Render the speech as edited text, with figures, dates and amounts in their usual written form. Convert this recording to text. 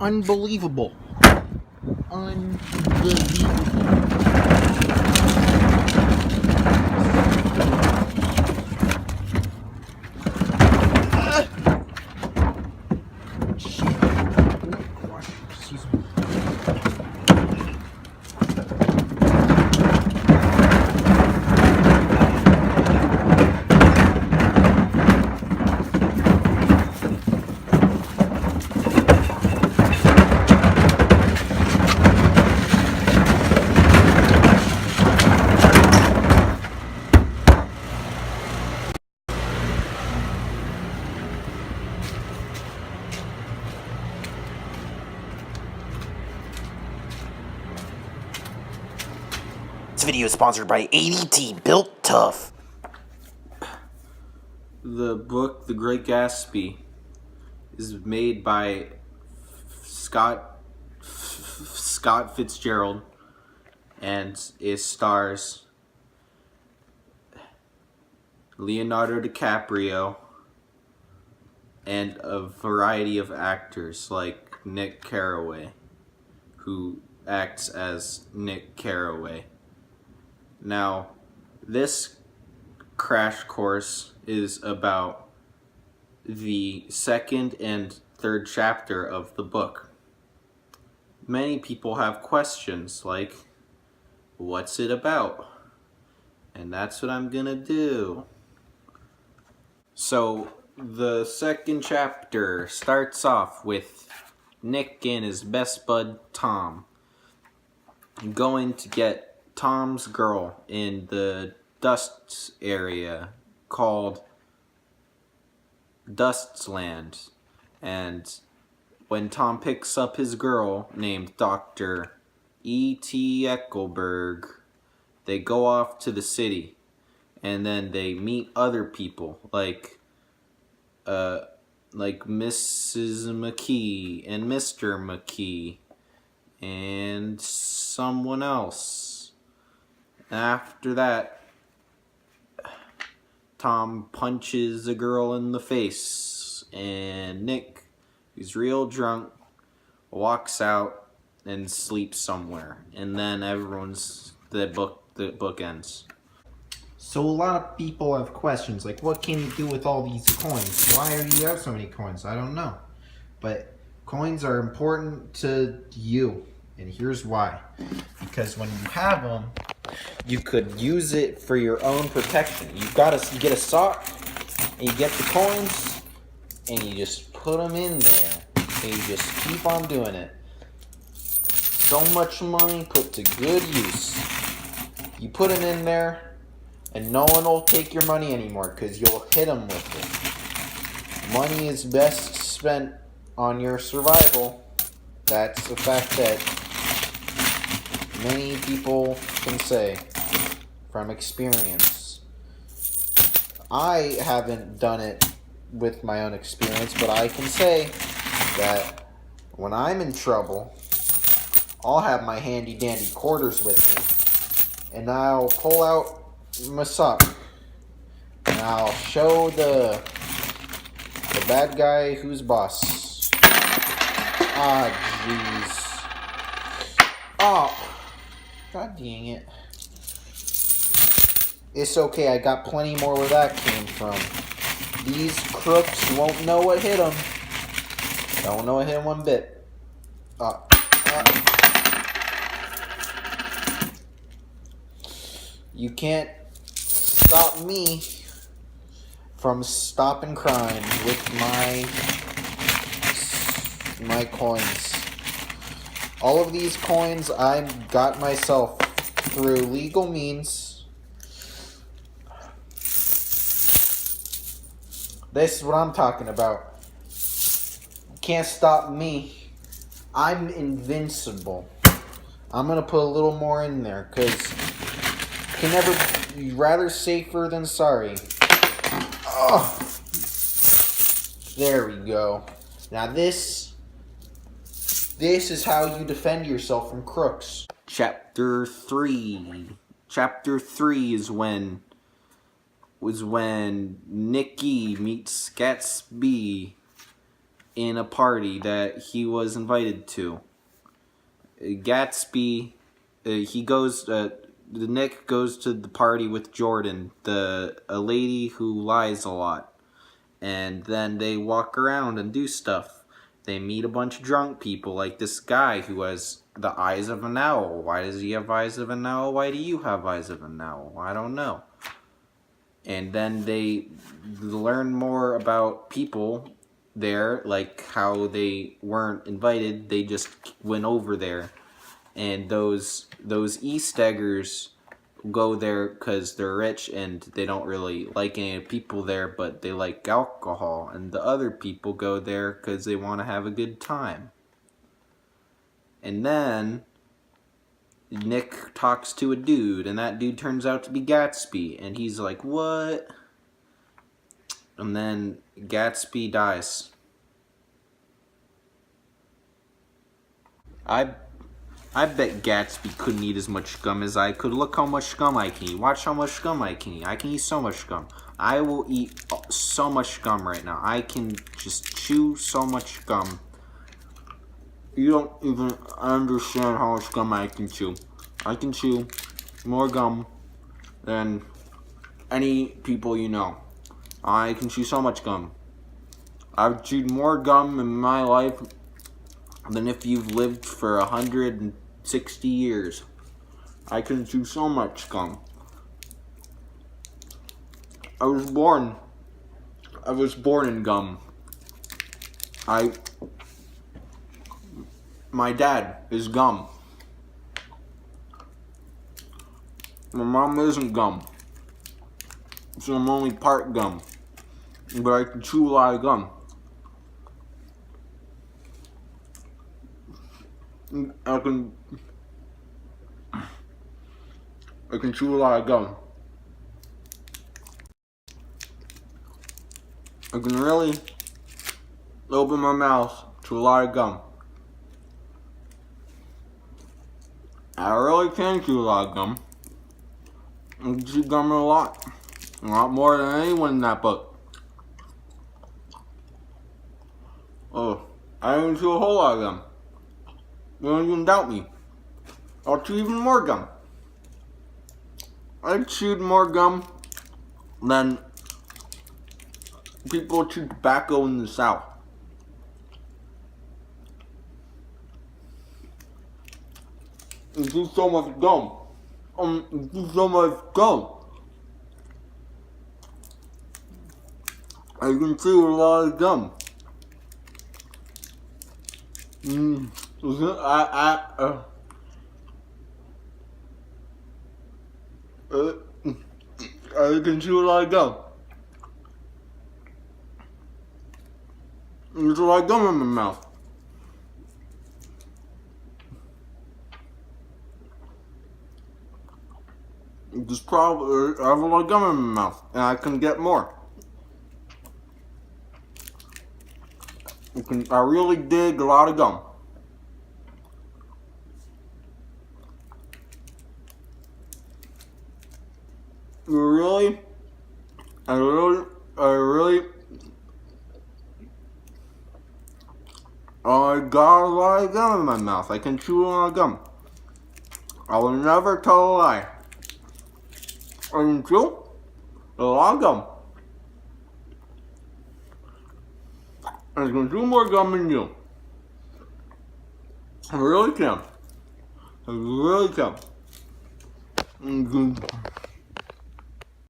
Unbelievable. Unbelievable. Shit. Excuse me. This video is sponsored by ADT Built Tough. The book The Great Gatsby is made by Scott Fitzgerald and it stars Leonardo DiCaprio and a variety of actors like Nick Carraway, who acts as Nick Carraway. Now, this crash course is about the second and third chapter of the book. Many people have questions like, what's it about? And that's what I'm gonna do. So, the second chapter starts off with Nick and his best bud Tom going to get Tom's girl in the Dust area called Dust's Land. And when Tom picks up his girl named Dr. E.T. Eckelberg, they go off to the city and then they meet other people like Mrs. McKee and Mr. McKee and someone else. After that, Tom punches a girl in the face, and Nick, who's real drunk, walks out and sleeps somewhere. And then the book ends. So a lot of people have questions like, what can you do with all these coins? Why do you have so many coins? I don't know. But coins are important to you. And here's why. Because when you have them, you could use it for your own protection. You get a sock, and you get the coins, and you just put them in there. And you just keep on doing it. So much money put to good use. You put them in there, and no one will take your money anymore because you'll hit them with it. Money is best spent on your survival. That's a fact that many people can say from experience. I haven't done it with my own experience, but I can say that when I'm in trouble, I'll have my handy dandy quarters with me, and I'll pull out my sock, and I'll show the bad guy who's boss. Ah, jeez. Oh, god dang it. It's okay, I got plenty more where that came from. These crooks won't know what hit them. Don't know what hit them one bit. You can't stop me from stopping crime with my coins. All of these coins I got myself through legal means. This is what I'm talking about. You can't stop me. I'm invincible. I'm gonna put a little more in there because can never be rather safer than sorry. Oh, there we go. Now this is how you defend yourself from crooks. Chapter 3. Chapter 3 is when Nikki meets Gatsby in a party that he was invited to. Gatsby, Nick goes to the party with Jordan, a lady who lies a lot, and then they walk around and do stuff. They meet a bunch of drunk people, like this guy who has the eyes of an owl. Why does he have eyes of an owl? Why do you have eyes of an owl? I don't know. And then they learn more about people there, like how they weren't invited, they just went over there. And those East Eggers go there because they're rich and they don't really like any people there, but they like alcohol. And the other people go there because they want to have a good time. And then Nick talks to a dude, and that dude turns out to be Gatsby, and he's like, what? And then Gatsby dies. I bet Gatsby couldn't eat as much gum as I could. Look how much gum I can eat. Watch how much gum I can eat. I can eat so much gum. I will eat so much gum right now. I can just chew so much gum. You don't even understand how much gum I can chew. I can chew more gum than any people you know. I can chew so much gum. I've chewed more gum in my life than if you've lived for 160 years. I can chew so much gum. I was born in gum. My dad is gum. My mom isn't gum. So I'm only part gum. But I can chew a lot of gum. I can chew a lot of gum. I can really open my mouth to a lot of gum. I really can chew a lot of gum. I can chew gum a lot more than anyone in that book. Oh, I can chew a whole lot of gum. You don't even doubt me. I'll chew even more gum. I chewed more gum than people chew tobacco in the South. You chew so much gum. You chew so much gum. I can chew a lot of gum. I can chew a lot of gum. There's a lot of gum in my mouth. There's probably I have a lot of gum in my mouth, and I can get more. I really dig a lot of gum. I got a lot of gum in my mouth. I can chew a lot of gum. I will never tell a lie. I can chew a lot of gum. I can chew more gum than you. I really can. I really can.